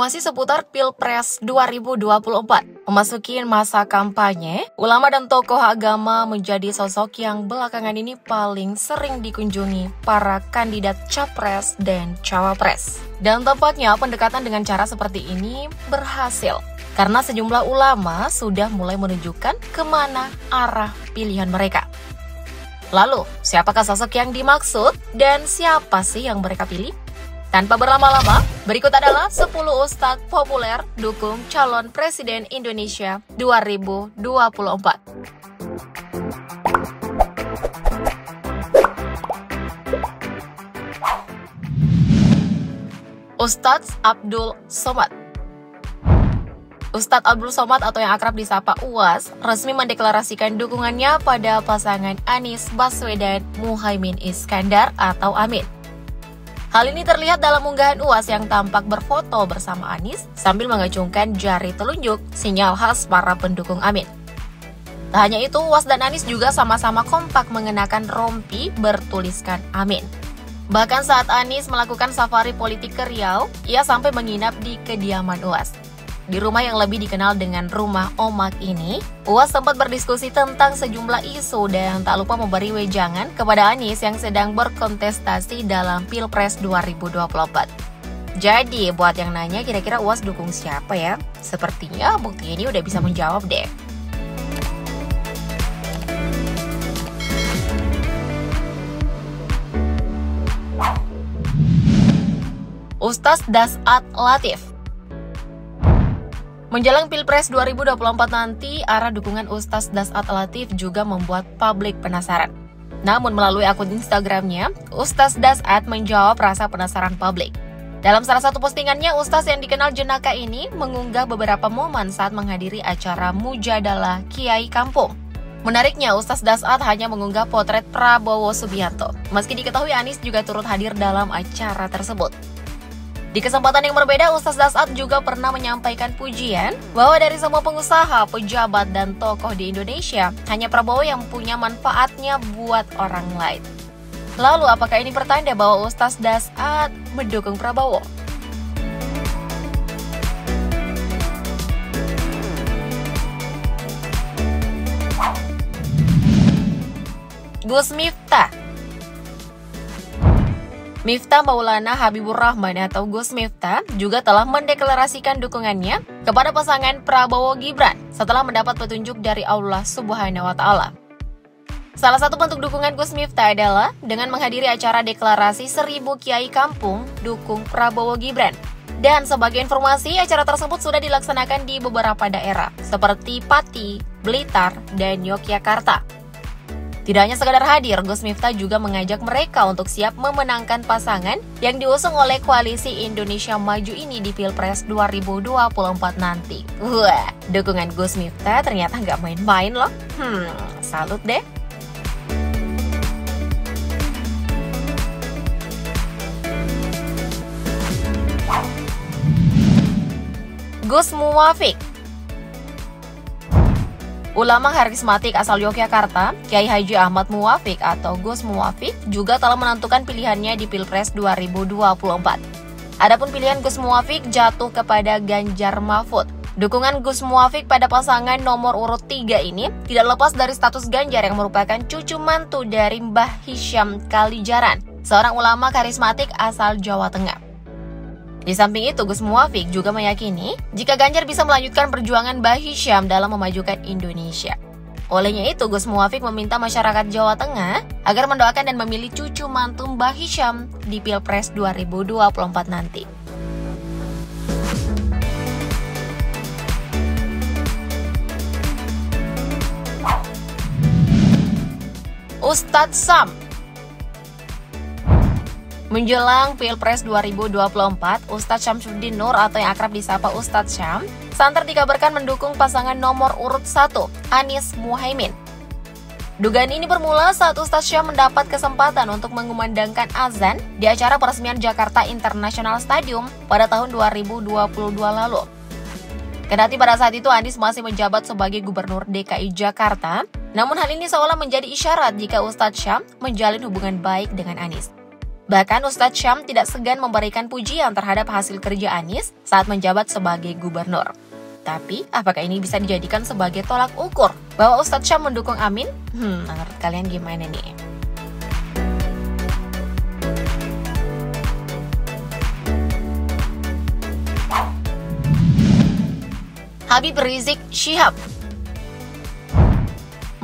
Masih seputar Pilpres 2024, memasuki masa kampanye, ulama dan tokoh agama menjadi sosok yang belakangan ini paling sering dikunjungi para kandidat capres dan cawapres. Dan tepatnya pendekatan dengan cara seperti ini berhasil, karena sejumlah ulama sudah mulai menunjukkan kemana arah pilihan mereka. Lalu, siapakah sosok yang dimaksud dan siapa sih yang mereka pilih? Tanpa berlama-lama, berikut adalah 10 ustadz populer dukung calon presiden Indonesia 2024. Ustadz Abdul Somad. Ustadz Abdul Somad atau yang akrab disapa UAS resmi mendeklarasikan dukungannya pada pasangan Anies Baswedan Muhaimin Iskandar atau Amin. Hal ini terlihat dalam unggahan UAS yang tampak berfoto bersama Anies sambil mengacungkan jari telunjuk, sinyal khas para pendukung Amin. Tak hanya itu, UAS dan Anies juga sama-sama kompak mengenakan rompi bertuliskan Amin. Bahkan saat Anies melakukan safari politik ke Riau, ia sampai menginap di kediaman UAS. Di rumah yang lebih dikenal dengan Rumah Omak ini, UAS sempat berdiskusi tentang sejumlah isu dan tak lupa memberi wejangan kepada Anies yang sedang berkontestasi dalam Pilpres 2024. Jadi, buat yang nanya kira-kira UAS dukung siapa ya? Sepertinya bukti ini udah bisa menjawab deh. Ustadz Das'at Latif. Menjelang Pilpres 2024 nanti, arah dukungan Ustadz Das'at Latif juga membuat publik penasaran. Namun melalui akun Instagramnya, Ustadz Das'at menjawab rasa penasaran publik. Dalam salah satu postingannya, Ustadz yang dikenal jenaka ini mengunggah beberapa momen saat menghadiri acara Mujadalah Kiai Kampung. Menariknya, Ustadz Das'at hanya mengunggah potret Prabowo Subianto, meski diketahui Anies juga turut hadir dalam acara tersebut. Di kesempatan yang berbeda, Ustadz Das'at juga pernah menyampaikan pujian bahwa dari semua pengusaha, pejabat, dan tokoh di Indonesia, hanya Prabowo yang punya manfaatnya buat orang lain. Lalu, apakah ini pertanda bahwa Ustadz Das'at mendukung Prabowo? Gus Miftah. Miftah Maulana Habibur Rahman atau Gus Miftah juga telah mendeklarasikan dukungannya kepada pasangan Prabowo Gibran setelah mendapat petunjuk dari Allah Subhanahu wa Ta'ala. Salah satu bentuk dukungan Gus Miftah adalah dengan menghadiri acara deklarasi 1000 Kiai Kampung dukung Prabowo Gibran. Dan sebagai informasi, acara tersebut sudah dilaksanakan di beberapa daerah seperti Pati, Blitar, dan Yogyakarta. Tidak hanya sekadar hadir, Gus Miftah juga mengajak mereka untuk siap memenangkan pasangan yang diusung oleh Koalisi Indonesia Maju ini di Pilpres 2024 nanti. Wah, dukungan Gus Miftah ternyata nggak main-main loh. Salut deh. Gus Muwafiq. Ulama karismatik asal Yogyakarta, Kiai Haji Ahmad Muwafiq atau Gus Muwafiq juga telah menentukan pilihannya di Pilpres 2024. Adapun pilihan Gus Muwafiq jatuh kepada Ganjar Mahfud. Dukungan Gus Muwafiq pada pasangan nomor urut 3 ini tidak lepas dari status Ganjar yang merupakan cucu mantu dari Mbah Hisham Kalijaran, seorang ulama karismatik asal Jawa Tengah. Di samping itu, Gus Muwafiq juga meyakini jika Ganjar bisa melanjutkan perjuangan Mbah Hisham dalam memajukan Indonesia. Olehnya itu, Gus Muwafiq meminta masyarakat Jawa Tengah agar mendoakan dan memilih cucu mantu Mbah Hisham di Pilpres 2024 nanti. Ustadz Sam. Menjelang Pilpres 2024, Ustadz Syamsuddin Nur atau yang akrab disapa Ustadz Syam, santer dikabarkan mendukung pasangan nomor urut 1, Anies Muhaimin. Dugaan ini bermula saat Ustadz Syam mendapat kesempatan untuk mengumandangkan azan di acara peresmian Jakarta International Stadium pada tahun 2022 lalu. Kendati pada saat itu Anies masih menjabat sebagai Gubernur DKI Jakarta, namun hal ini seolah menjadi isyarat jika Ustadz Syam menjalin hubungan baik dengan Anies. Bahkan Ustadz Syam tidak segan memberikan pujian terhadap hasil kerja Anies saat menjabat sebagai gubernur. Tapi, apakah ini bisa dijadikan sebagai tolak ukur bahwa Ustadz Syam mendukung Amin? Menurut kalian gimana nih? Habib Rizik Syihab.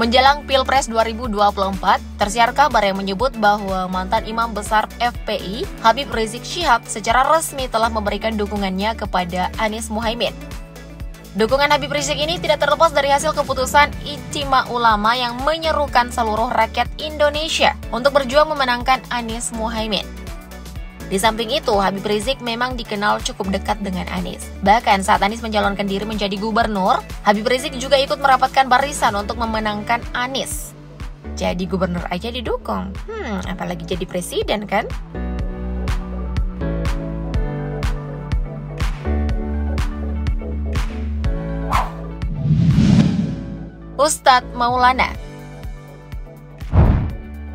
Menjelang Pilpres 2024, tersiar kabar yang menyebut bahwa mantan imam besar FPI, Habib Rizik Syihab, secara resmi telah memberikan dukungannya kepada Anies Muhaimin. Dukungan Habib Rizik ini tidak terlepas dari hasil keputusan Ijtima Ulama yang menyerukan seluruh rakyat Indonesia untuk berjuang memenangkan Anies Muhaimin. Di samping itu, Habib Rizik memang dikenal cukup dekat dengan Anies. Bahkan saat Anies mencalonkan diri menjadi gubernur, Habib Rizik juga ikut merapatkan barisan untuk memenangkan Anies. Jadi gubernur aja didukung, apalagi jadi presiden kan? Ustadz Maulana.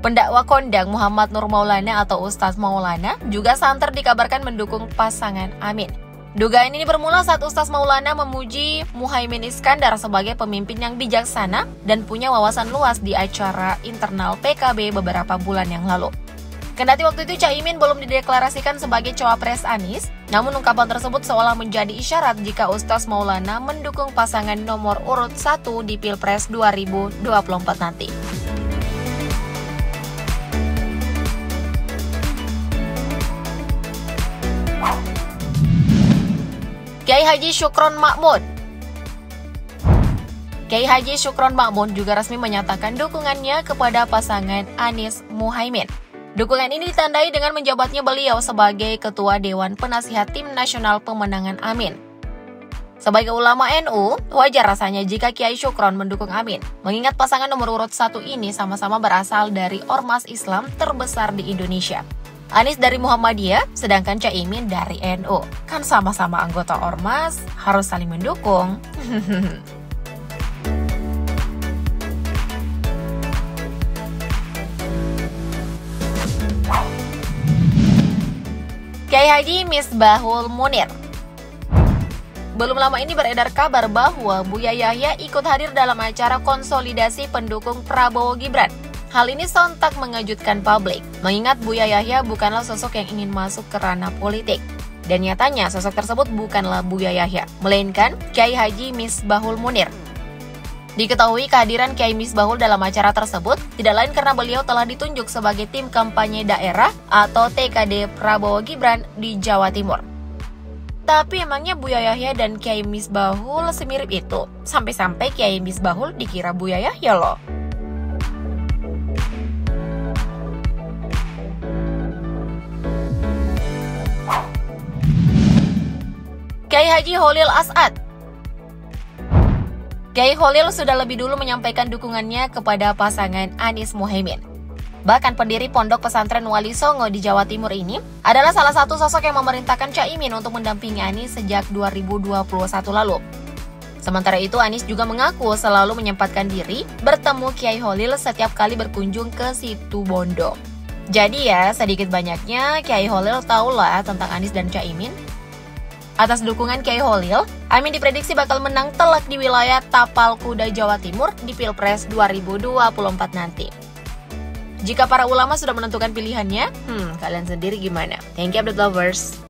Pendakwa kondang Muhammad Nur Maulana atau Ustadz Maulana juga santer dikabarkan mendukung pasangan Amin. Dugaan ini bermula saat Ustadz Maulana memuji Muhaimin Iskandar sebagai pemimpin yang bijaksana dan punya wawasan luas di acara internal PKB beberapa bulan yang lalu. Kendati waktu itu Caimin belum dideklarasikan sebagai cawapres Anies, namun ungkapan tersebut seolah menjadi isyarat jika Ustadz Maulana mendukung pasangan nomor urut 1 di Pilpres 2024 nanti. Kiai Haji Syukron Makmun. Kiai Haji Syukron Makmun juga resmi menyatakan dukungannya kepada pasangan Anies Muhaimin. Dukungan ini ditandai dengan menjabatnya beliau sebagai Ketua Dewan Penasihat Tim Nasional Pemenangan Amin. Sebagai ulama NU, wajar rasanya jika Kiai Syukron mendukung Amin, mengingat pasangan nomor urut 1 ini sama-sama berasal dari ormas Islam terbesar di Indonesia. Anies dari Muhammadiyah, sedangkan Caimin dari NU. Kan sama-sama anggota ormas, harus saling mendukung. Kiai Haji Misbahul Munir. Belum lama ini beredar kabar bahwa Buya Yahya ikut hadir dalam acara konsolidasi pendukung Prabowo Gibran. Hal ini sontak mengejutkan publik, mengingat Buya Yahya bukanlah sosok yang ingin masuk ke ranah politik. Dan nyatanya sosok tersebut bukanlah Buya Yahya, melainkan Kiai Haji Misbahul Munir. Diketahui kehadiran Kiai Misbahul dalam acara tersebut tidak lain karena beliau telah ditunjuk sebagai tim kampanye daerah atau TKD Prabowo Gibran di Jawa Timur. Tapi emangnya Buya Yahya dan Kiai Misbahul semirip itu? Sampai-sampai Kiai Misbahul dikira Buya Yahya loh. Kiai Haji Holil As'ad. Kiai Holil sudah lebih dulu menyampaikan dukungannya kepada pasangan Anies Muhaimin. Bahkan pendiri Pondok Pesantren Wali Songo di Jawa Timur ini adalah salah satu sosok yang memerintahkan Caimin untuk mendampingi Anies sejak 2021 lalu. Sementara itu Anies juga mengaku selalu menyempatkan diri bertemu Kiai Holil setiap kali berkunjung ke Situ Bondo. Jadi ya, sedikit banyaknya Kiai Holil tahulah tentang Anies dan Caimin. Atas dukungan Kiai Holil, Amin diprediksi bakal menang telak di wilayah Tapal Kuda, Jawa Timur di Pilpres 2024 nanti. Jika para ulama sudah menentukan pilihannya, kalian sendiri gimana? Thank you update lovers.